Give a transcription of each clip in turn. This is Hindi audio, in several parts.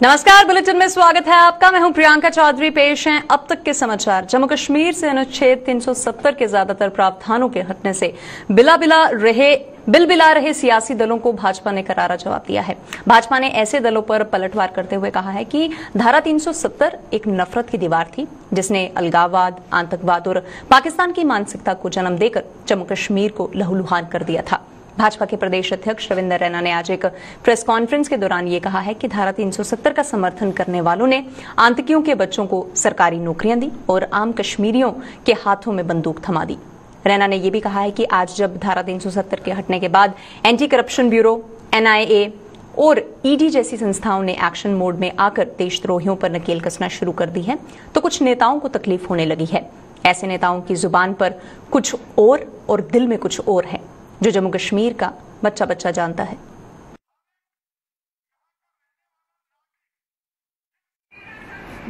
नमस्कार, बुलेटिन में स्वागत है आपका। मैं हूं प्रियंका चौधरी। पेश हैं अब तक के समाचार। जम्मू कश्मीर से अनुच्छेद 370 के ज्यादातर प्रावधानों के हटने से बिलबिला रहे सियासी दलों को भाजपा ने करारा जवाब दिया है। भाजपा ने ऐसे दलों पर पलटवार करते हुए कहा है कि धारा 370 एक नफरत की दीवार थी जिसने अलगाववाद, आतंकवाद और पाकिस्तान की मानसिकता को जन्म देकर जम्मू कश्मीर को लहूलुहान कर दिया था। भाजपा के प्रदेश अध्यक्ष रविंद्र रैना ने आज एक प्रेस कॉन्फ्रेंस के दौरान ये कहा है कि धारा 370 का समर्थन करने वालों ने आतंकियों के बच्चों को सरकारी नौकरियां दी और आम कश्मीरियों के हाथों में बंदूक थमा दी। रैना ने यह भी कहा है कि आज जब धारा 370 के हटने के बाद एंटी करप्शन ब्यूरो, NIA और ED जैसी संस्थाओं ने एक्शन मोड में आकर देशद्रोहियों पर नकेल कसना शुरू कर दी है तो कुछ नेताओं को तकलीफ होने लगी है। ऐसे नेताओं की जुबान पर कुछ और दिल में कुछ और है, जो जम्मू कश्मीर का बच्चा बच्चा जानता है।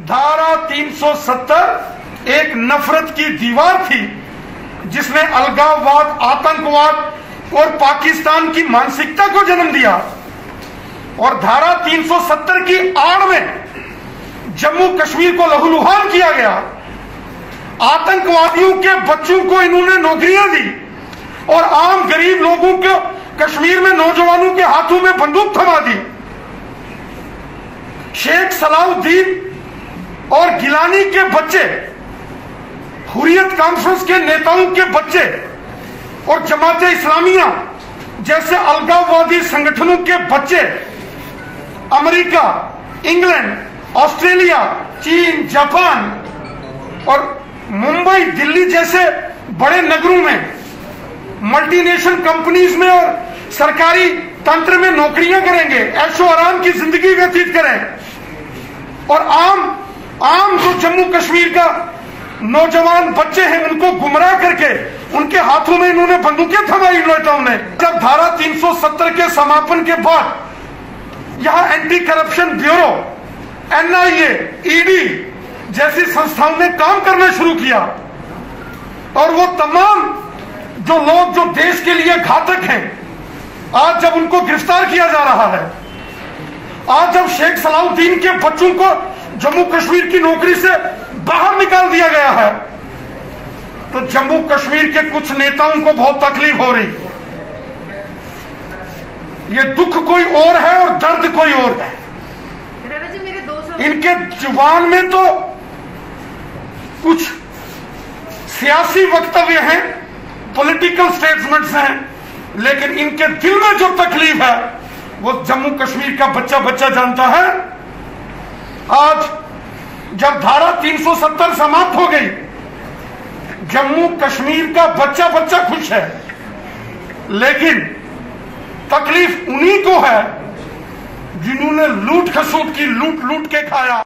धारा 370 एक नफरत की दीवार थी जिसने अलगाववाद, आतंकवाद और पाकिस्तान की मानसिकता को जन्म दिया। और धारा 370 की आड़ में जम्मू कश्मीर को लहूलुहान किया गया। आतंकवादियों के बच्चों को इन्होंने नौकरियां दी और आम गरीब लोगों को कश्मीर में नौजवानों के हाथों में बंदूक थमा दी। शेख सलाउद्दीन और गिलानी के बच्चे, हुर्रियत कॉन्फ्रेंस के नेताओं के बच्चे और जमाते इस्लामिया जैसे अलगाववादी संगठनों के बच्चे अमेरिका, इंग्लैंड, ऑस्ट्रेलिया, चीन, जापान और मुंबई, दिल्ली जैसे बड़े नगरों में, मल्टीनेशनल कंपनीज में और सरकारी तंत्र में नौकरियां करेंगे, ऐशो आराम की जिंदगी व्यतीत करें। और आम जो जम्मू कश्मीर का नौजवान बच्चे हैं उनको गुमराह करके उनके हाथों में इन्होंने बंदूकें थमाई नेताओं ने। जब धारा 370 के समापन के बाद यहां anti corruption bureau, NIA, ED जैसी संस्थाओं ने काम करना शुरू किया और वो तमाम जो लोग जो देश के लिए घातक हैं, आज जब उनको गिरफ्तार किया जा रहा है, आज जब शेख सलाउद्दीन के बच्चों को जम्मू कश्मीर की नौकरी से बाहर निकाल दिया गया है, तो जम्मू कश्मीर के कुछ नेताओं को बहुत तकलीफ हो रही। ये दुख कोई और है और दर्द कोई और है। इनके जुबान में तो कुछ सियासी वक्तव्य हैं, पॉलिटिकल स्टेटमेंट्स हैं, लेकिन इनके दिल में जो तकलीफ है वो जम्मू कश्मीर का बच्चा बच्चा जानता है। आज जब धारा 370 समाप्त हो गई, जम्मू कश्मीर का बच्चा बच्चा खुश है, लेकिन तकलीफ उन्हीं को है जिन्होंने लूट खसूट की, लूट के खाया।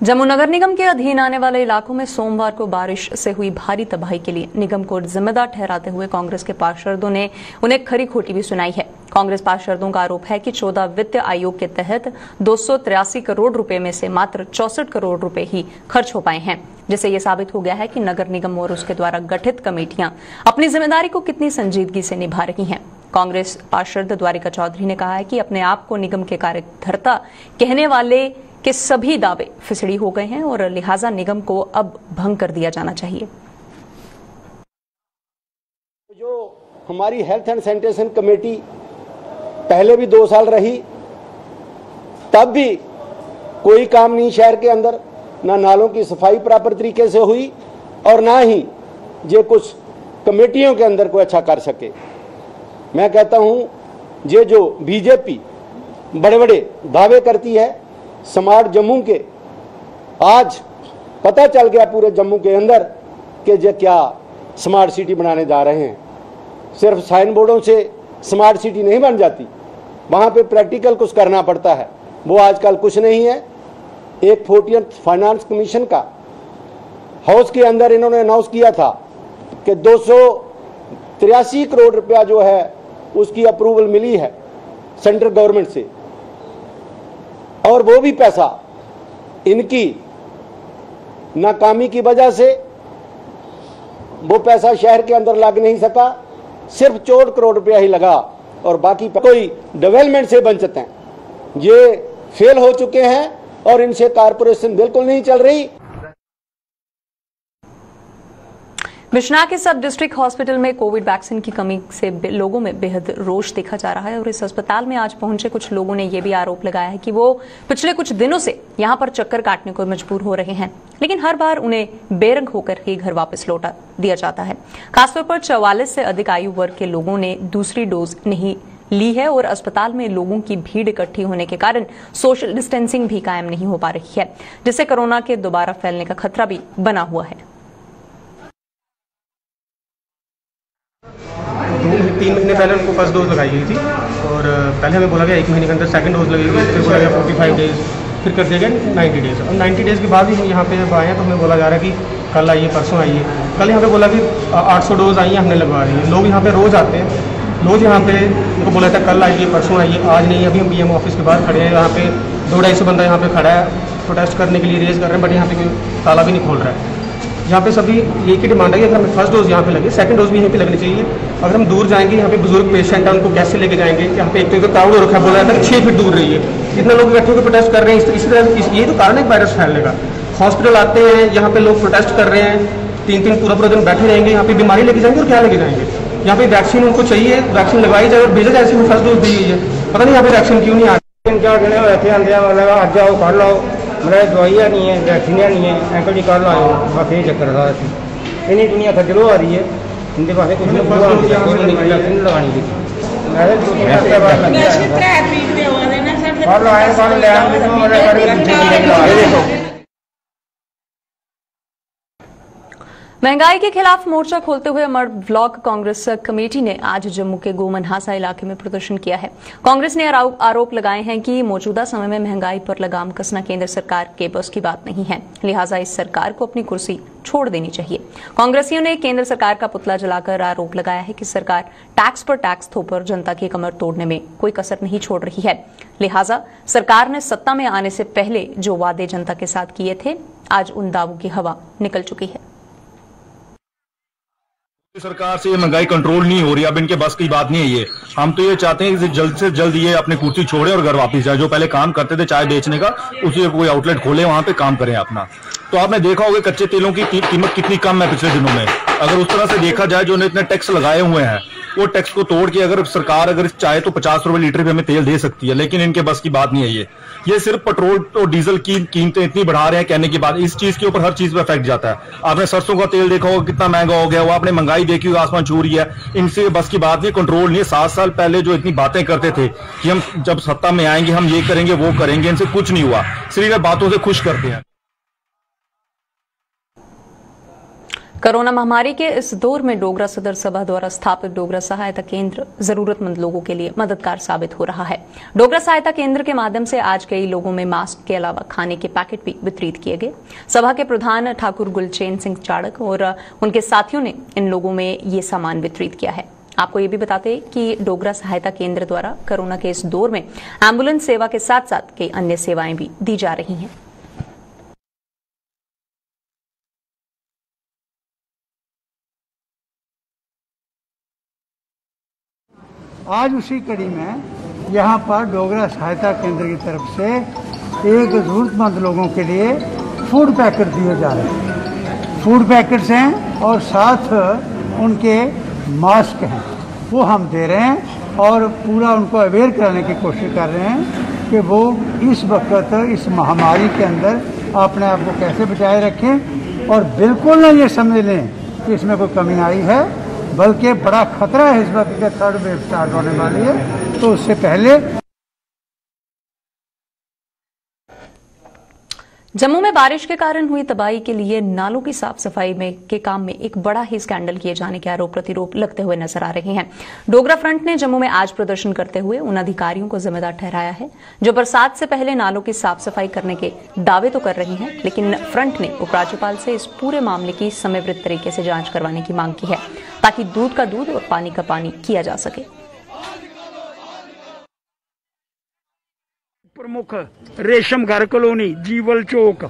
जम्मू नगर निगम के अधीन आने वाले इलाकों में सोमवार को बारिश से हुई भारी तबाही के लिए निगम को जिम्मेदार ठहराते हुए कांग्रेस के पार्षदों ने उन्हें खरी खोटी भी सुनाई है। कांग्रेस पार्षदों का आरोप है कि 14 वित्त आयोग के तहत 283 करोड़ रुपए में से मात्र 64 करोड़ रुपए ही खर्च हो पाए हैं, जिससे यह साबित हो गया है कि नगर निगम और उसके द्वारा गठित कमेटियां अपनी जिम्मेदारी को कितनी संजीदगी से निभा रही हैं। कांग्रेस पार्षद द्वारिका चौधरी ने कहा है कि अपने आप को निगम के कार्यकर्ता कहने वाले के सभी दावे फिसड़ी हो गए हैं और लिहाजा निगम को अब भंग कर दिया जाना चाहिए। जो हमारी हेल्थ एंड सैनिटेशन कमेटी पहले भी 2 साल रही, तब भी कोई काम नहीं शहर के अंदर, ना नालों की सफाई प्रॉपर तरीके से हुई और ना ही ये कुछ कमेटियों के अंदर कोई अच्छा कर सके। मैं कहता हूं ये जो बीजेपी बड़े बड़े दावे करती है स्मार्ट जम्मू के, आज पता चल गया पूरे जम्मू के अंदर कि ये क्या स्मार्ट सिटी बनाने जा रहे हैं। सिर्फ साइन बोर्डों से स्मार्ट सिटी नहीं बन जाती, वहां पे प्रैक्टिकल कुछ करना पड़ता है। वो आजकल कुछ नहीं है। एक 40th फाइनेंस कमीशन का हाउस के अंदर इन्होंने अनाउंस किया था कि 283 करोड़ रुपया जो है उसकी अप्रूवल मिली है सेंट्रल गवर्नमेंट से, और वो भी पैसा इनकी नाकामी की वजह से वो पैसा शहर के अंदर लग नहीं सका, सिर्फ 64 करोड़ रुपया ही लगा। और बाकी कोई डेवलपमेंट से वंचित हैं। ये फेल हो चुके हैं और इनसे कारपोरेशन बिल्कुल नहीं चल रही। बिश्नाह के सब डिस्ट्रिक्ट हॉस्पिटल में कोविड वैक्सीन की कमी से लोगों में बेहद रोष देखा जा रहा है और इस अस्पताल में आज पहुंचे कुछ लोगों ने यह भी आरोप लगाया है कि वो पिछले कुछ दिनों से यहां पर चक्कर काटने को मजबूर हो रहे हैं, लेकिन हर बार उन्हें बेरंग होकर ही घर वापस लौटा दिया जाता है। खासतौर पर 44 से अधिक आयु वर्ग के लोगों ने दूसरी डोज नहीं ली है और अस्पताल में लोगों की भीड़ इकट्ठी होने के कारण सोशल डिस्टेंसिंग भी कायम नहीं हो पा रही है, जिससे कोरोना के दोबारा फैलने का खतरा भी बना हुआ है। 3 महीने पहले उनको फर्स्ट डोज लगाई गई थी और पहले हमें बोला गया 1 महीने के अंदर सेकंड डोज लगेगी, फिर बोला गया 45 डेज, फिर कर दिया गया 90 डेज। और 90 डेज के बाद भी हम यहाँ पे जब आए हैं तो हमें बोला जा रहा है कि कल आइए, परसों आइए। कल यहाँ पे बोला कि 800 डोज आई है, हमने लगवा दी है। लोग यहाँ पे रोज़ आते हैं, रोज़ यहाँ पे उनको बोला था कल आइए, परसों आइए, आज नहीं। अभी हम BM ऑफिस के बाहर खड़े हैं, यहाँ पे 200-250 बंदा यहाँ पे खड़ा है, प्रोटेस्ट करने के लिए रेज कर रहे हैं, बट यहाँ पे कोई ताला भी नहीं खोल रहा है। यहाँ पे सभी ये की डिमांड है कि अगर हमें फर्स्ट डोज यहाँ पे लगे, सेकंड डोज भी यहीं पे लगनी चाहिए। अगर हम दूर जाएंगे, यहाँ पे बुजुर्ग पेशेंट है, उनको कैसे लेके जाएंगे? यहाँ पे एक तो क्राउड हो रखा है, बोला जाता है 6 फीट दूर रही है, इतना लोग इकट्ठे होकर प्रोटेस्ट कर रहे हैं। इसी तरह ये तो कारण है वायरस फैलने का। हॉस्पिटल आते हैं, यहाँ पे लोग प्रोटेस्ट कर रहे हैं, 3 पूरा दिन बैठे रहेंगे, यहाँ पे बीमारी लेके जाएंगे और क्या लेके जाएंगे? यहाँ पे वैक्सीन उनको चाहिए, वैक्सीन लगाई जाए और भेजा जाए। इसमें फर्स्ट डोज दी हुई है, पता नहीं यहाँ पे वैक्सीन क्यों नहीं आ रही। 3-4 दिन बैठे आते हैं, मतलब आज आओ कर लो, मतलब दवाइयाँ नहीं है, वैक्सीन नहीं है, अंकल जी कर लो, बस ये चक्कर था। इतनी दुनिया खज्जल हो रही है, इनके पास कुछ नहीं लगानी थी। महंगाई के खिलाफ मोर्चा खोलते हुए मर्द ब्लॉक कांग्रेस कमेटी ने आज जम्मू के गोमनहासा इलाके में प्रदर्शन किया है। कांग्रेस ने आरोप लगाए हैं कि मौजूदा समय में महंगाई पर लगाम कसना केंद्र सरकार के बस की बात नहीं है, लिहाजा इस सरकार को अपनी कुर्सी छोड़ देनी चाहिए। कांग्रेसियों ने केंद्र सरकार का पुतला जलाकर आरोप लगाया है कि सरकार टैक्स पर टैक्स थोपकर जनता की कमर तोड़ने में कोई कसर नहीं छोड़ रही है, लिहाजा सरकार ने सत्ता में आने से पहले जो वादे जनता के साथ किए थे, आज उन दावों की हवा निकल चुकी है। सरकार से ये महंगाई कंट्रोल नहीं हो रही, अब इनके बस की बात नहीं है ये। हम तो ये चाहते हैं कि जल्द से जल्द ये अपनी कुर्सी छोड़े और घर वापस जाए। जो पहले काम करते थे चाय बेचने का, उसी कोई आउटलेट खोले, वहां पे काम करें अपना। तो आपने देखा होगा कच्चे तेलों की कीमत कितनी कम है पिछले दिनों में। अगर उस तरह से देखा जाए, जो इतने टैक्स लगाए हुए हैं, वो टैक्स को तोड़ के अगर सरकार अगर चाहे तो 50 रुपए लीटर भी हमें तेल दे सकती है, लेकिन इनके बस की बात नहीं है ये सिर्फ पेट्रोल और डीजल की कीमतें इतनी बढ़ा रहे हैं कहने की बात। इस चीज के ऊपर हर चीज पे इफेक्ट जाता है। आपने सरसों का तेल देखा होगा कितना महंगा हो गया, वो आपने महंगाई देखी होगी, आसमान छू रही है। इनसे बस की बात नहीं, कंट्रोल नहीं है। 7 साल पहले जो इतनी बातें करते थे कि हम जब सत्ता में आएंगे हम ये करेंगे वो करेंगे, इनसे कुछ नहीं हुआ, सिर्फ बातों से खुश करते हैं। कोरोना महामारी के इस दौर में डोगरा सदर सभा द्वारा स्थापित डोगरा सहायता केंद्र जरूरतमंद लोगों के लिए मददगार साबित हो रहा है। डोगरा सहायता केंद्र के माध्यम से आज कई लोगों में मास्क के अलावा खाने के पैकेट भी वितरित किए गए। सभा के प्रधान ठाकुर गुलचैन सिंह चाड़क और उनके साथियों ने इन लोगों में ये सामान वितरित किया है। आपको ये भी बताते कि डोगरा सहायता केंद्र द्वारा कोरोना के इस दौर में एम्बुलेंस सेवा के साथ साथ कई अन्य सेवाएं भी दी जा रही हैं। आज उसी कड़ी में यहाँ पर डोगरा सहायता केंद्र की तरफ से एक ज़रूरतमंद लोगों के लिए फूड पैकेट दिए जा रहे हैं। फूड पैकेट्स हैं और साथ उनके मास्क हैं, वो हम दे रहे हैं और पूरा उनको अवेयर कराने की कोशिश कर रहे हैं कि वो इस वक्त इस महामारी के अंदर अपने आप को कैसे बचाए रखें और बिल्कुल ना ये समझ लें कि इसमें कोई कमी आई है, बल्कि बड़ा खतरा है इस वक्त के थर्ड वेव स्टार्ट होने वाली है। तो उससे पहले जम्मू में बारिश के कारण हुई तबाही के लिए नालों की साफ सफाई के काम में एक बड़ा ही स्कैंडल किए जाने के आरोप प्रतिरोप लगते हुए नजर आ रहे हैं। डोगरा फ्रंट ने जम्मू में आज प्रदर्शन करते हुए उन अधिकारियों को जिम्मेदार ठहराया है जो बरसात से पहले नालों की साफ सफाई करने के दावे तो कर रही हैं, लेकिन फ्रंट ने उपराज्यपाल से इस पूरे मामले की समयबद्ध तरीके से जांच करवाने की मांग की है ताकि दूध का दूध और पानी का पानी किया जा सके। प्रमुख रेशम घर कॉलोनी, जीवल चौक,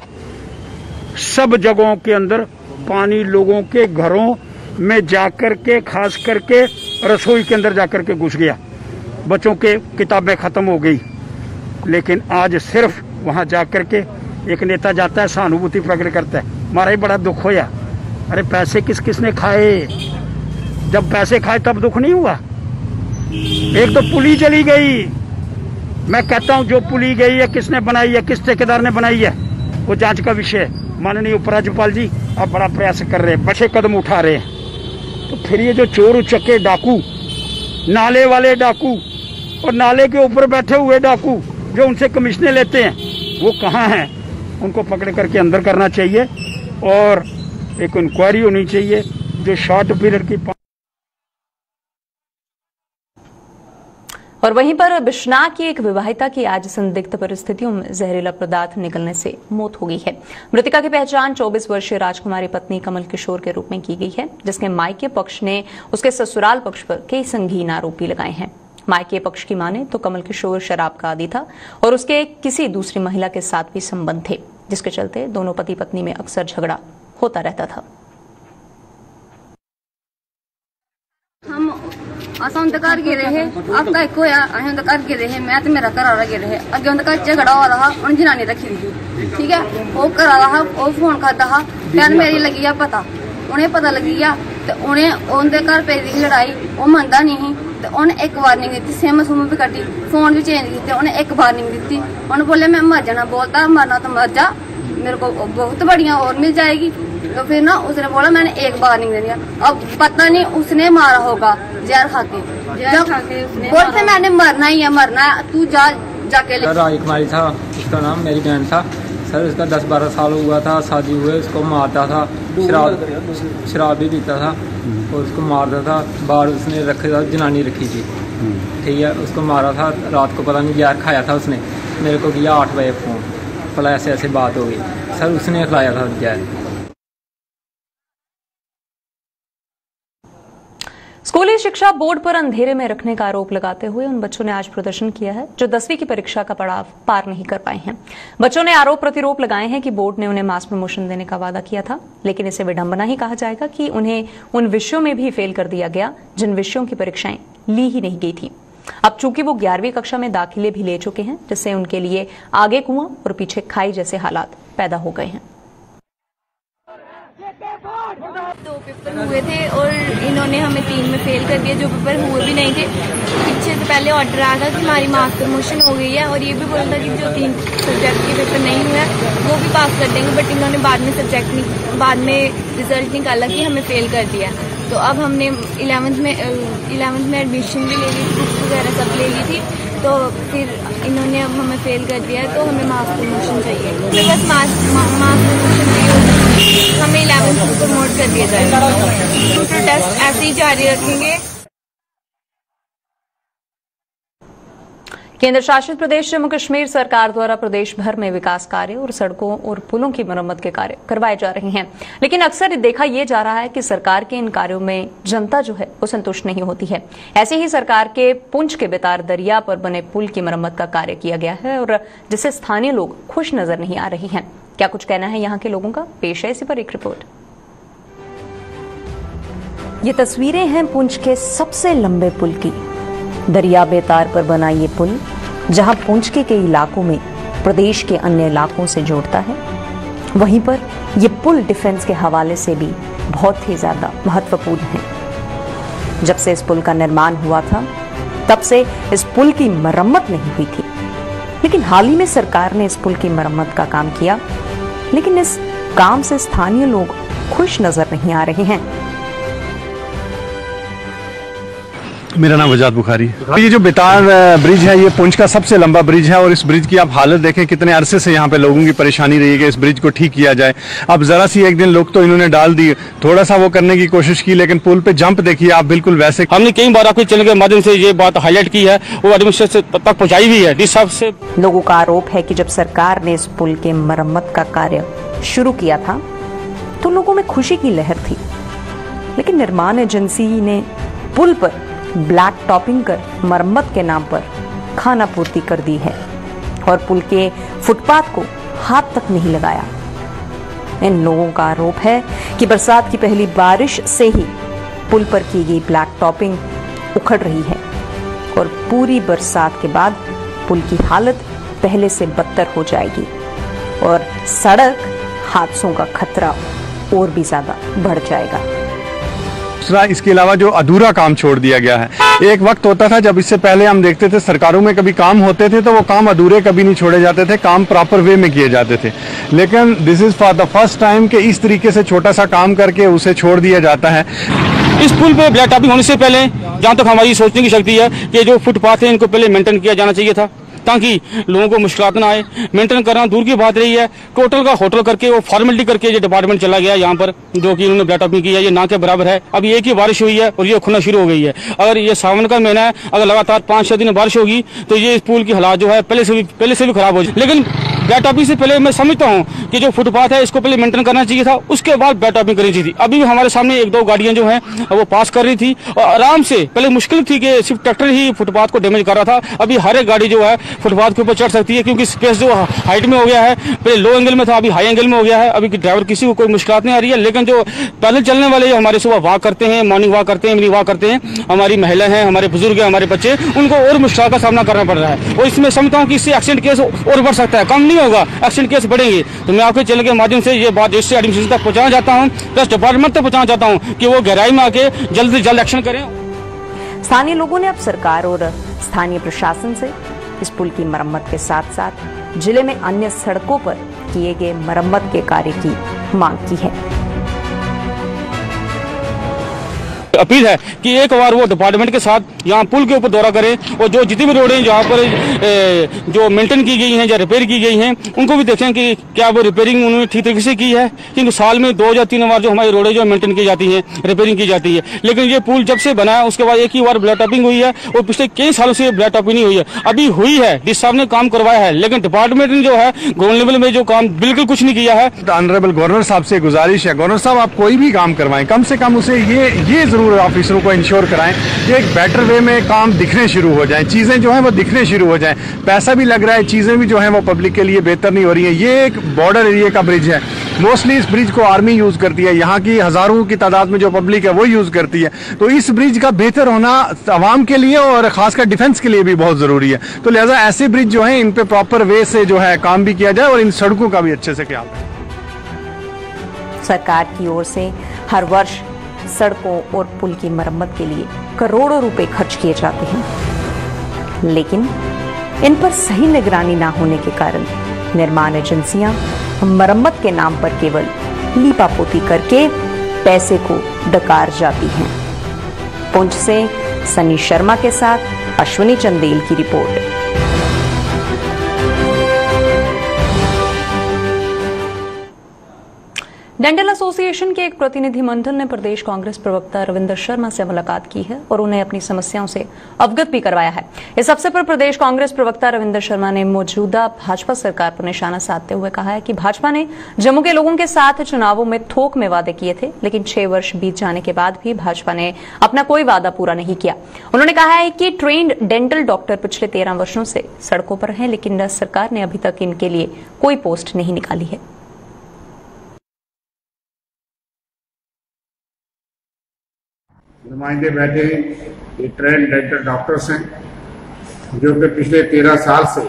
सब जगहों के अंदर पानी लोगों के घरों में जाकर के, खास करके रसोई के अंदर जाकर के घुस गया। बच्चों के किताबें ख़त्म हो गई। लेकिन आज सिर्फ वहाँ जा कर के एक नेता जाता है, सहानुभूति प्रकट करता है, हमारा ही बड़ा दुख होया। अरे पैसे किस किस ने खाए? जब पैसे खाए तब दुख नहीं हुआ? एक तो पुली चली गई, मैं कहता हूँ जो पुली गई है किसने बनाई है, किस ठेकेदार ने बनाई है, वो जांच का विषय है। माननीय उपराज्यपाल जी अब बड़ा प्रयास कर रहे हैं, बड़े कदम उठा रहे हैं। तो फिर ये जो चोर उचक्के डाकू, नाले वाले डाकू और नाले के ऊपर बैठे हुए डाकू जो उनसे कमीशनें लेते हैं, वो कहाँ हैं? उनको पकड़ करके अंदर करना चाहिए और एक इंक्वायरी होनी चाहिए जो शॉर्ट पीरियड की। और वहीं पर बिश्नाह की एक विवाहिता की आज संदिग्ध परिस्थितियों में जहरीला पदार्थ निकलने से मौत हो गई है। मृतका की पहचान 24 वर्षीय राजकुमारी पत्नी कमल किशोर के रूप में की गई है, जिसके मायके पक्ष ने उसके ससुराल पक्ष पर कई संगीन आरोप भी लगाए हैं। मायके पक्ष की माने तो कमल किशोर शराब का आदी था और उसके किसी दूसरी महिला के साथ भी संबंध थे, जिसके चलते दोनों पति पत्नी में अक्सर झगड़ा होता रहता था। असा अंधकार गिरे है, आपका एक होया अंधकार गिरे है, मैं तो मेरा घरा गिरे है। अगे अंधकार झगड़ा हो रहा, उन जनानी रखी थी, ठीक है, वो करा रहा, वो फोन करता हा, फिर मेरी लगी है पता, उन्हें पता लगी है तो उन्हें उनके घर पे दी लड़ाई, वो मनता नहीं तो उन्हें एक वार्निंग दी, सिम सुम भी कटी, फोन भी चेंज की, उन्हें एक वार्निंग दी। उन्हें बोले मैं मर जाना, बोलता मरना तो मर जा, मेरे को बहुत बढ़िया और मिल जाएगी। तो फिर ना उसने बोला मैंने एक वार्निंग दे दिया। अब पता नहीं उसने मारा होगा जहर खा के, बोलते मैंने मरना ही है, मरना है, तू जाके ले। राजकुमारी था उसका नाम, मेरी बहन था सर। उसका 10-12 साल हुआ था, शादी हुए, उसको मारता था, शराब भी पीता था और उसको मारता था। बाहर उसने रखे था, जनानी रखी थी, ठीक है, उसको मारा था। रात को पता नहीं जहर खाया था उसने, मेरे को किया 8 बजे फ़ोन, बोला ऐसे ऐसे बात हो गई सर, उसने खिलाया था जहर। स्कूली शिक्षा बोर्ड पर अंधेरे में रखने का आरोप लगाते हुए उन बच्चों ने आज प्रदर्शन किया है जो 10वीं की परीक्षा का पड़ाव पार नहीं कर पाए हैं। बच्चों ने आरोप प्रतिरोप लगाए हैं कि बोर्ड ने उन्हें मास प्रमोशन देने का वादा किया था, लेकिन इसे विडंबना ही कहा जाएगा कि उन्हें उन विषयों में भी फेल कर दिया गया जिन विषयों की परीक्षाएं ली ही नहीं गई थी। अब चूंकि वो 11वीं कक्षा में दाखिले भी ले चुके हैं, जिससे उनके लिए आगे कुआं और पीछे खाई जैसे हालात पैदा हो गए हैं। 2 पेपर हुए थे और इन्होंने हमें 3 में फेल कर दिया, जो पेपर हुए भी नहीं थे। पीछे से पहले ऑर्डर आया था कि हमारी मास प्रमोशन हो गई है और ये भी बोला था कि जो 3 सब्जेक्ट के पेपर नहीं हुए वो भी पास कर देंगे, बट इन्होंने बाद में रिजल्ट निकाला कि हमें फेल कर दिया। तो अब हमने 11th में एडमिशन भी ले ली थी, बुक्स वगैरह सब ले ली थी, तो फिर इन्होंने अब हमें फेल कर दिया है, तो हमें मास प्रमोशन चाहिए। तो बस मास प्रमोशन चाहिए, हमें 11th को प्रमोट कर दिया जाएगा। प्रोटेस्ट ऐसे ही जारी रखेंगे। केंद्र शासित प्रदेश जम्मू कश्मीर सरकार द्वारा प्रदेश भर में विकास कार्य और सड़कों और पुलों की मरम्मत के कार्य करवाए जा रहे हैं, लेकिन अक्सर देखा यह जा रहा है कि सरकार के इन कार्यों में जनता जो है वो संतुष्ट नहीं होती है। ऐसे ही सरकार के पुंछ के बेतार दरिया पर बने पुल की मरम्मत का कार्य किया गया है और जिससे स्थानीय लोग खुश नजर नहीं आ रहे हैं। क्या कुछ कहना है यहाँ के लोगों का, पेश है इसी पर एक रिपोर्ट। ये तस्वीरें हैं पुंछ के सबसे लंबे पुल की। दरिया बेतार पर बना ये पुल जहां पुंछ के कई इलाकों में प्रदेश के अन्य इलाकों से जोड़ता है, वहीं पर यह पुल डिफेंस के हवाले से भी बहुत ही ज्यादा महत्वपूर्ण है। जब से इस पुल का निर्माण हुआ था तब से इस पुल की मरम्मत नहीं हुई थी, लेकिन हाल ही में सरकार ने इस पुल की मरम्मत का काम किया, लेकिन इस काम से स्थानीय लोग खुश नजर नहीं आ रहे हैं। मेरा नाम वजाद बुखारी। ये जो बेतार ब्रिज है ये पुंछ का सबसे लंबा ब्रिज है और इस ब्रिज की आप हालत देखें, कितने अरसे से यहाँ पे लोगों की परेशानी रही है कि इस ब्रिज को ठीक किया जाए। अब जरा सी एक दिन लोग तो इन्होंने डाल दी, थोड़ा सा वो करने की कोशिश की, लेकिन पुल पे जंप देखिए आप, बिल्कुल वैसे। हमने कई बार आपके चैनल के माध्यम से ये बात हाईलाइट की है, वो एडमिनिस्ट्रेशन तक पहुँचाई भी है डीसी साहब से। लोगों का आरोप है कि जब सरकार ने इस पुल के मरम्मत का कार्य शुरू किया था तो लोगों में खुशी की लहर थी, लेकिन निर्माण एजेंसी ने पुल पर ब्लैक टॉपिंग कर मरम्मत के नाम पर खाना पूर्ति कर दी है और पुल के फुटपाथ को हाथ तक नहीं लगाया। इन लोगों का आरोप है कि बरसात की पहली बारिश से ही पुल पर की गई ब्लैक टॉपिंग उखड़ रही है और पूरी बरसात के बाद पुल की हालत पहले से बदतर हो जाएगी और सड़क हादसों का खतरा और भी ज्यादा बढ़ जाएगा। इसके अलावा जो अधूरा काम छोड़ दिया गया है, एक वक्त होता था जब इससे पहले हम देखते थे सरकारों में कभी काम होते थे तो वो काम अधूरे कभी नहीं छोड़े जाते थे, काम प्रॉपर वे में किए जाते थे। लेकिन this is for the first time कि इस तरीके से छोटा सा काम करके उसे छोड़ दिया जाता है। इस पुल पे ब्लैक टॉपिंग होने से पहले जहाँ तक हमारी सोचने की शक्ति है कि जो फुटपाथ है इनको पहले मेंटेन किया जाना चाहिए था ताकि लोगों को मुश्किलात ना आए। मेंटेन करना दूर की बात रही है, टोटल का होटल करके वो फॉर्मेलिटी करके जो डिपार्टमेंट चला गया यहाँ पर जो कि इन्होंने ब्लैक टॉपिंग की है, ये ना के बराबर है। अभी एक ही बारिश हुई है और ये खुलना शुरू हो गई है। अगर ये सावन का महीना है, अगर लगातार 5-6 दिन बारिश होगी तो ये इस पुल की हालात जो है पहले से भी खराब हो जाए। लेकिन ब्लैक टॉपिंग से पहले मैं समझता हूँ कि जो फुटपाथ है इसको पहले मेंटेन करना चाहिए था, उसके बाद ब्लैक टॉपिंग करनी चाहिए थी। अभी भी हमारे सामने 1-2 गाड़ियां जो हैं वो पास कर रही थी और आराम से, पहले मुश्किल थी कि सिर्फ ट्रैक्टर ही फुटपाथ को डैमेज कर रहा था। अभी हर एक गाड़ी जो है फुटपाथ के ऊपर चढ़ सकती है क्योंकि स्पेस जो हाइट में हो गया है, पहले लो एंगल में था अभी हाई एंगल में हो गया है। अभी ड्राइवर किसी को कोई मुश्किल नहीं आ रही है। लेकिन जो पैदल चलने वाले हमारे सुबह वॉक करते हैं, मॉर्निंग वॉक करते हैं, इवनिंग वॉक करते हैं, हमारी महिलाएं हैं, हमारे बुजुर्ग हैं, हमारे बच्चे, उनको और मुश्किल का सामना करना पड़ रहा है। और इसमें समझता हूँ कि इससे एक्सीडेंट केस और बढ़ सकता है, कम नहीं होगा, एक्सीडेंट केस बढ़ेंगे। तो मैं आपके चैनल के माध्यम से ये बात डिस्ट्रिक्ट एडमिनिस्ट्रेशन तक पहुंचाना चाहता हूँ, प्लस डिपार्टमेंट तक पहुंचाना चाहता हूँ कि वो गहराई में आके जल्द से जल्द एक्शन करें। स्थानीय लोगों ने अब सरकार और स्थानीय प्रशासन से इस पुल की मरम्मत के साथ साथ जिले में अन्य सड़कों पर किए गए मरम्मत के कार्य की मांग की है। अपील है कि एक बार वो डिपार्टमेंट के साथ यहाँ पुल के ऊपर दौरा करें और जो जितनी भी रोडें जहाँ पर जो मेंटेन की गई हैं या रिपेयर की गई हैं उनको भी देखें कि क्या वो रिपेयरिंग उन्होंने ठीक तरीके से की है। क्योंकि साल में 2 या 3 बार जो हमारी रोडें जो मेंटेन की जाती हैं, रिपेयरिंग की जाती है। लेकिन ये पुल जब से बना है उसके बाद एक ही बार ब्लैक टॉपिंग हुई है और पिछले कई सालों से ब्लैक टॉपिंग नहीं हुई है। अभी हुई है, डिस साहब ने काम करवाया है, लेकिन डिपार्टमेंट ने जो है ग्राउंड लेवल में जो काम बिल्कुल कुछ नहीं किया है। ऑनरेबल गवर्नर साहब से गुजारिश है, गवर्नर साहब आप कोई भी काम करवाएं, कम से कम उसे ये जरूर ऑफिसरों को इंश्योर कराएं कि एक बेटर वे में काम दिखने शुरू हो जाएं, चीजें जो हैं वो दिखने शुरू हो जाएं। पैसा भी लग रहा है, चीजें भी जो हैं वो पब्लिक के लिए बेहतर नहीं हो रही हैं। ये एक बॉर्डर एरिया का ब्रिज है, मोस्टली इस ब्रिज को आर्मी यूज करती है, यहाँ की हजारों की तादाद में जो पब्लिक है वो यूज करती है। तो इस ब्रिज का बेहतर होना आवाम के लिए और खासकर डिफेंस के लिए भी बहुत जरूरी है। तो लिहाजा ऐसे ब्रिज जो है इन पे प्रॉपर वे से जो है काम भी किया जाए और इन सड़कों का भी अच्छे से ख्याल रखें। सरकार की ओर से हर वर्ष सड़कों और पुल की मरम्मत के लिए करोड़ों रुपए खर्च किए जाते हैं, लेकिन इन पर सही निगरानी ना होने के कारण निर्माण एजेंसियां मरम्मत के नाम पर केवल लीपापोती करके पैसे को डकार जाती हैं। पुंछ से सनी शर्मा के साथ अश्विनी चंदेल की रिपोर्ट। डेंटल एसोसिएशन के एक प्रतिनिधिमंडल ने प्रदेश कांग्रेस प्रवक्ता रविंदर शर्मा से मुलाकात की है और उन्हें अपनी समस्याओं से अवगत भी करवाया है। इस अवसर पर प्रदेश कांग्रेस प्रवक्ता रविंदर शर्मा ने मौजूदा भाजपा सरकार पर निशाना साधते हुए कहा है कि भाजपा ने जम्मू के लोगों के साथ चुनावों में थोक में वादे किए थे, लेकिन 6 वर्ष बीत जाने के बाद भी भाजपा ने अपना कोई वादा पूरा नहीं किया। उन्होंने कहा है कि ट्रेन्ड डेंटल डॉक्टर पिछले 13 वर्षों से सड़कों पर हैं, लेकिन सरकार ने अभी तक इनके लिए कोई पोस्ट नहीं निकाली है। नुमाइंदे बैठे हैं, ये ट्रेंड डेंटल डॉक्टर्स हैं जो कि पिछले 13 साल से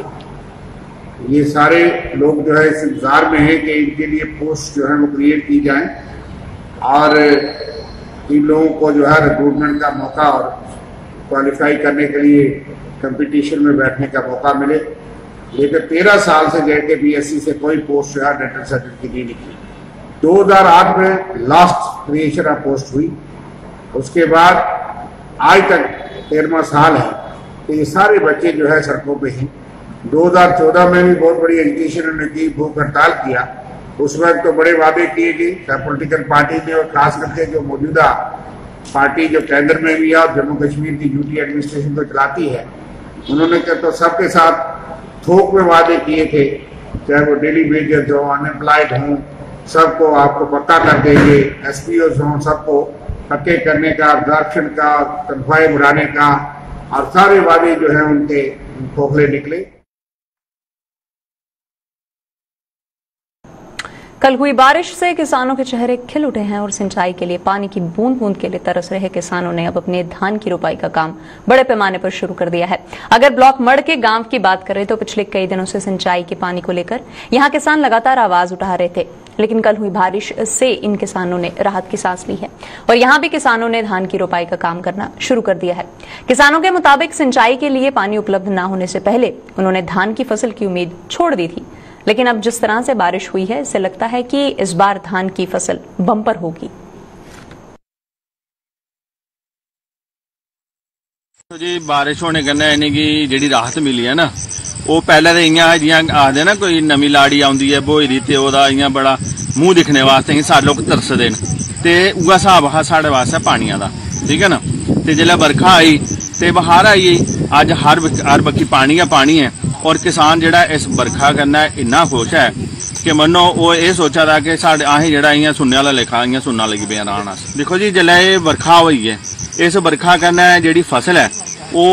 ये सारे लोग जो है इस इंतजार में हैं कि इनके लिए पोस्ट जो है वो क्रिएट की जाए और इन लोगों को जो है रिक्रूटमेंट का मौका और क्वालिफाई करने के लिए कंपटीशन में बैठने का मौका मिले। लेकिन 13 साल से लेकर BSc से कोई पोस्ट जो है डेंटल सर्टिफिकेट की नहीं निकली। 2008 में लास्ट क्रिएशन ऑफ पोस्ट हुई, उसके बाद आज तक 13वां साल है तो ये सारे बच्चे जो है सड़कों पे हैं। 2014 में भी बहुत बड़ी एजुकेशन ने की, भूख हड़ताल किया। उस वक्त तो बड़े वादे किए गए पॉलिटिकल पार्टी ने और खास करके जो मौजूदा पार्टी जो केंद्र में भी है और जम्मू कश्मीर की यूटी एडमिनिस्ट्रेशन को चलाती है, उन्होंने तो सबके साथ थोक में वादे किए थे, चाहे वो डेली वेजेस हो, अनएम्प्लॉयड हों, सबको आपको पक्का कर देंगे, SPOs हों, सबको पक्के करने का, अब्जॉर्प्शन का, तनख्वाहें बढ़ाने का, और सारे वादे जो है उनके खोखले निकले। कल हुई बारिश से किसानों के चेहरे खिल उठे हैं और सिंचाई के लिए पानी की बूंद बूंद के लिए तरस रहे किसानों ने अब अपने धान की रोपाई का काम बड़े पैमाने पर शुरू कर दिया है। अगर ब्लॉक मड़ के गांव की बात करें तो पिछले कई दिनों से सिंचाई के पानी को लेकर यहां किसान लगातार आवाज उठा रहे थे, लेकिन कल हुई बारिश से इन किसानों ने राहत की सांस ली है और यहां भी किसानों ने धान की रोपाई का काम करना शुरू कर दिया है। किसानों के मुताबिक सिंचाई के लिए पानी उपलब्ध न होने से पहले उन्होंने धान की फसल की उम्मीद छोड़ दी थी, लेकिन अब जिस तरह से बारिश हुई है इससे लगता है कि इस बार धान की फसल बम्पर होगी। तो जी बारिश होने कन्नै इन्हें की जिहड़ी राहत मिली है ना, वो पहले तो इयां जियां आखदे ना कोई नमी लाड़ी आउंदी है बोई दी ते ओहदा इयां बड़ा मूंह दिखने वास्ते ही सारे लोग तरसदे न, ते उ'ऐ हिसाब हा साढ़े वास्ते पानिया दा। ठीक है ना, ते जिसलै बरखा आई ते बहार आई, अज हर बक्खी पानी है और किसान जिहड़ा इस बरखा कन्नै इन्ना खुश है कि मन्नो वो ये सोचा था कि साढ़े असें जिहड़ा इयां सुनने आह्ला लेखा इयां सुनना लगी पे रान अस। देखो जी जिसलै एह् बरखा होई है, इस बरखा कन्नै जिहड़ी फसल है वो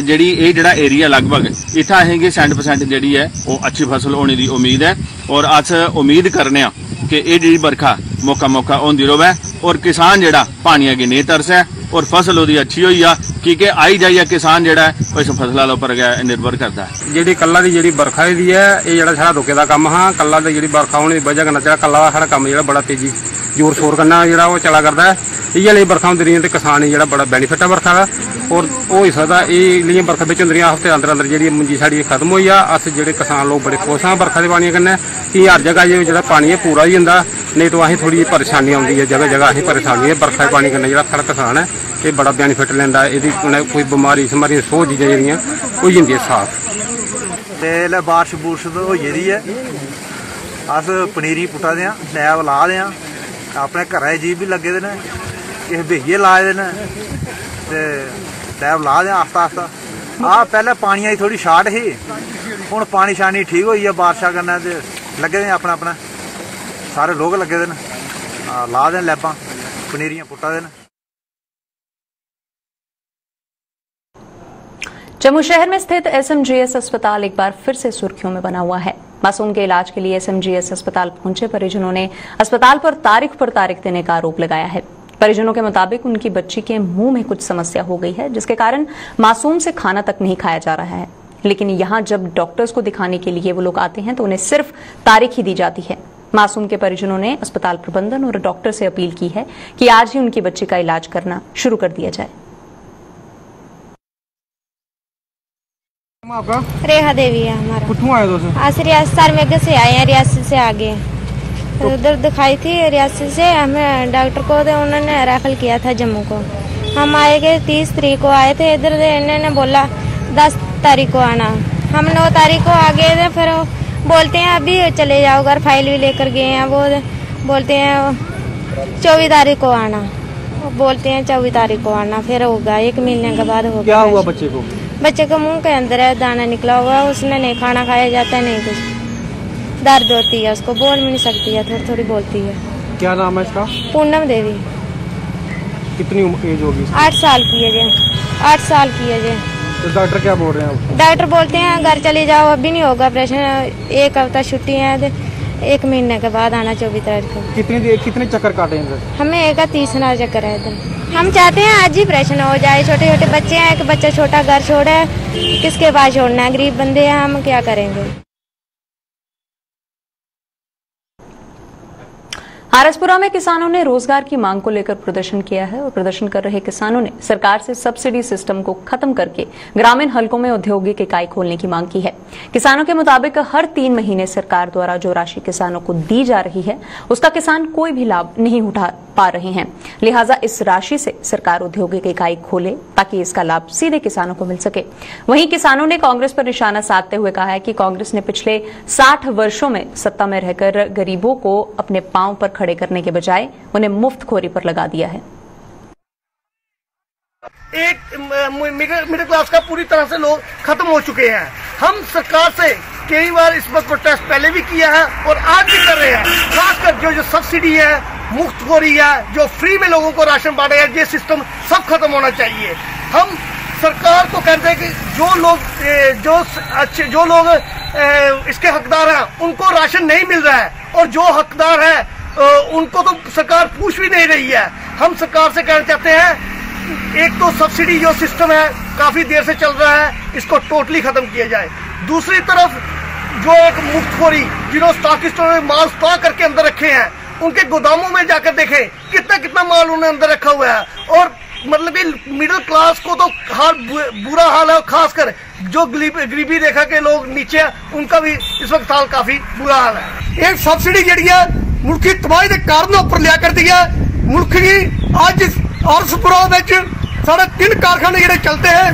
जिहड़ी एह् जिहड़ा एरिया लगभग इत्थै असेंगी 100% जिहड़ी है वो अच्छी फसल होने की उम्मीद है और अस उम्मीद करने कि एह् जिहड़ी बरखा मौका होंदी रवै और किसान जिहड़ा पानिया गी नेईं तरसै और फसल ओहदी अच्छी होई जा, क्योंकि आई जाइए किसान जिहड़ा है इस फसल उपर निर्भर करता है। जिहड़ी कल्ला दी जिहड़ी बरखा दी है ये जिहड़ा साढ़ा रुके दा कम्म हा, कल्ला दी जिहड़ी बरखा होने की वजह कन्नै कल्ला दा साढ़ा कम्म जिहड़ा बड़ा तेजी जोर शोर कन्नै जिहड़ा वो चला करदा है। इ'यै लेई बरखा होंदी रहियां ते किसान जिहड़ा बड़ा बेनीफिट है बरखा दा और होई सकदा एह् लेई बरखा बिच होंदियां हफ्ते अंदर जिहड़ी मुंजी साढ़ी खत्म होई जा। अस जिहड़े किसान लोग बड़े खुश हां बरखा दे पानी कन्नै कि हर जगह जिहड़ा पानी है पूरा ही जंदा, नहीं तो असें थोड़ी परेशानी आउंदी है, जगह जगह असें परेशानी है। बरखा दे पानी कन्नै जिहड़ा साढ़ा किसान है ये बड़ा बेनीफिट लैंदा, एह्दी कोई बमारी शमारी सौ चीज़ां जेह्ड़ियां होई जंदियां साफ। ते बारिश बुरश होई गेदी है, अस पनीरी पुट्टा दे आं, टैब ला दे आं, अपने घरै जीव भी लग्गे दे न, किश बेहिये लाए दे न ते टैब ला दे आं आस्ता आस्ता। पैह्ले पानिया दी थोड़ी शार्ट ही, हुण पानी शानी ठीक होई है बारिशा कन्नै ते लग्गे दे अपना सारे लोग लग्गे दे न, ला दे लैबां पनीरियां पुट्टा दे न। जम्मू शहर में स्थित एसएमजीएस अस्पताल एक बार फिर से सुर्खियों में बना हुआ है। मासूम के इलाज के लिए एसएमजीएस अस्पताल पहुंचे परिजनों ने अस्पताल पर तारीख देने का आरोप लगाया है। परिजनों के मुताबिक उनकी बच्ची के मुंह में कुछ समस्या हो गई है, जिसके कारण मासूम से खाना तक नहीं खाया जा रहा है। लेकिन यहां जब डॉक्टर्स को दिखाने के लिए वो लोग आते हैं तो उन्हें सिर्फ तारीख ही दी जाती है। मासूम के परिजनों ने अस्पताल प्रबंधन और डॉक्टर से अपील की है कि आज ही उनकी बच्ची का इलाज करना शुरू कर दिया जाए। आपका रेखा देवी है हमारा। कितों आए दोस्त? आज रियासत सरमेघ से आए हैं, रियासत से आ गए। उधर दिखाई थी रियासत से हमें डॉक्टर को, तो उन्होंने रेफर किया था जम्मू को। हम आए गए 30 तारीख को आए थे इधर, इन्होंने बोला 10 तारीख को आना। हम 9 तारीख को आ गए थे, फिर बोलते हैं अभी चले जाओ घर, फाइल भी लेकर गए हैं। वो बोलते हैं 24 तारीख को आना, बोलते हैं 24 तारीख को आना, फिर होगा 1 महीने के बाद होगा। क्या हुआ बच्चे को? बच्चे को मुंह के अंदर है दाना निकला हुआ, उसने नहीं खाना खाया जाता है, नहीं कुछ दर्द होती है उसको, बोल भी नहीं सकती है, थोड़ी थोड़ी बोलती है। क्या नाम है इसका? पूनम देवी। कितनी एज होगी? 8 साल की है जी, 8 साल की है जी। तो डॉक्टर क्या बोल रहे हैं? डॉक्टर बोलते हैं घर चले जाओ, अभी नहीं होगा ऑपरेशन, 1 हफ्ता छुट्टी है, 1 महीने के बाद आना 24 तारीख को। कितने चक्कर काटे हैं? हमें एक 30 चक्कर है इधर। हम चाहते हैं आज ही ऑपरेशन हो जाए, छोटे छोटे बच्चे हैं, एक बच्चा छोटा घर छोड़ा है, किसके पास छोड़ना है, गरीब बंदे हैं, हम क्या करेंगे। आरएसपुरा में किसानों ने रोजगार की मांग को लेकर प्रदर्शन किया है और प्रदर्शन कर रहे किसानों ने सरकार से सब्सिडी सिस्टम को खत्म करके ग्रामीण हलकों में औद्योगिक इकाई खोलने की मांग की है। किसानों के मुताबिक हर 3 महीने सरकार द्वारा जो राशि किसानों को दी जा रही है उसका किसान कोई भी लाभ नहीं उठा पा रहे हैं, लिहाजा इस राशि से सरकार औद्योगिक इकाई खोले ताकि इसका लाभ सीधे किसानों को मिल सके। वहीं किसानों ने कांग्रेस पर निशाना साधते हुए कहा है कि कांग्रेस ने पिछले 60 वर्षों में सत्ता में रहकर गरीबों को अपने पांव पर खड़े करने के बजाय उन्हें मुफ्तखोरी पर लगा दिया है। एक मिडिल क्लास का पूरी तरह से लोग खत्म हो चुके हैं। हम सरकार से कई बार इस पर प्रोटेस्ट पहले भी किया है और आज भी कर रहे हैं। खासकर जो सब्सिडी है, मुफ्तखोरी है, जो फ्री में लोगों को राशन बांटा है, ये सिस्टम सब खत्म होना चाहिए। हम सरकार को कहते हैं कि जो लोग इसके हकदार हैं उनको राशन नहीं मिल रहा है, और जो हकदार है उनको तो सरकार पूछ भी नहीं रही है। हम सरकार से कहना चाहते हैं, एक तो सब्सिडी जो सिस्टम है काफी देर से चल रहा है, इसको टोटली खत्म किया जाए। दूसरी तरफ जो एक मुफ्तखोरी, जिन्होंने स्टॉकिस्टों ने माल स्टॉक करके अंदर रखे हैं, उनके गोदामों में जाकर देखें कितना कितना माल उन्होंने अंदर रखा हुआ है। और मतलब कि मिडिल क्लास को तो बुरा हाल है, खासकर जो गरीबी रेखा के लोग नीचे हैं उनका भी इस वक्त हाल काफी बुरा हाल है। एक सब्सिडी जी है मुल्की तबाही के कारणों पर लिया कर दी है। मुल्क की अज अरसपुरा साढ़े 3 कारखाने जो चलते हैं,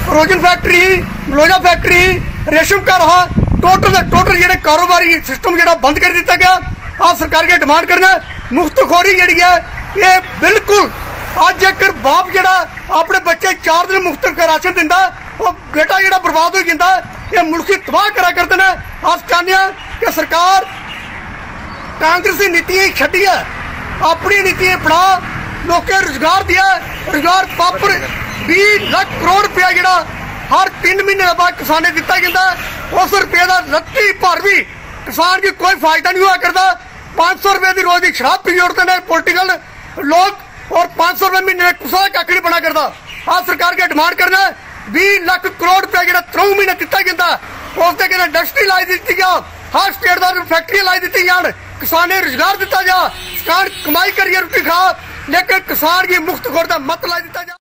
रोजन फैक्ट्री, मलोजा फैक्ट्री, रेशम का रहा, टोटल जो कारोबारी सिस्टम जो बंद कर दिया गया। आज सरकार की डिमांड करना मुफ्तखोरी जी है ये बिल्कुल। आज एक बाप जो अपने बच्चे 4 दिन मुफ्त राशन दिता, वो बेटा जो बर्बाद हो जाता, ये मुल्क तबाह करा करते हैं। अस चाहते हैं कि सरकार कांग्रेसी नीतियां छड्डी है, अपनी नीतियां अपना, लोगों रोजगार दिया, रोजगार प्रॉपर 20 लाख करोड़ रुपया जो हर 3 महीने बाद किसाने दिता जाता, उस रुपये का रत्ती भर भी किसान की कोई फायदा नहीं हुआ करता। 500 रुपए की रोज की शराब पी उड़ते हैं पोलिटिकल लोग, और 500 रुपए महीने कुछ कख नहीं बना करता। आज सरकार की डिमांड करना 20 लाख करोड़ रुपया जो 3 महीने दिता जाता, उसके कहना इंडस्ट्री लाई दी जा, हर स्टेट का फैक्ट्री लाई दी जान, किसाने रोजगार दिता जा, किसान कमाई करिए रोटी खा, लेकिन किसान की मुफ्तखोर का मत लाई दिता जा।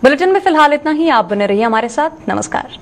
बुलेटिन में फिलहाल इतना ही। आप बने रहिए हमारे साथ। नमस्कार।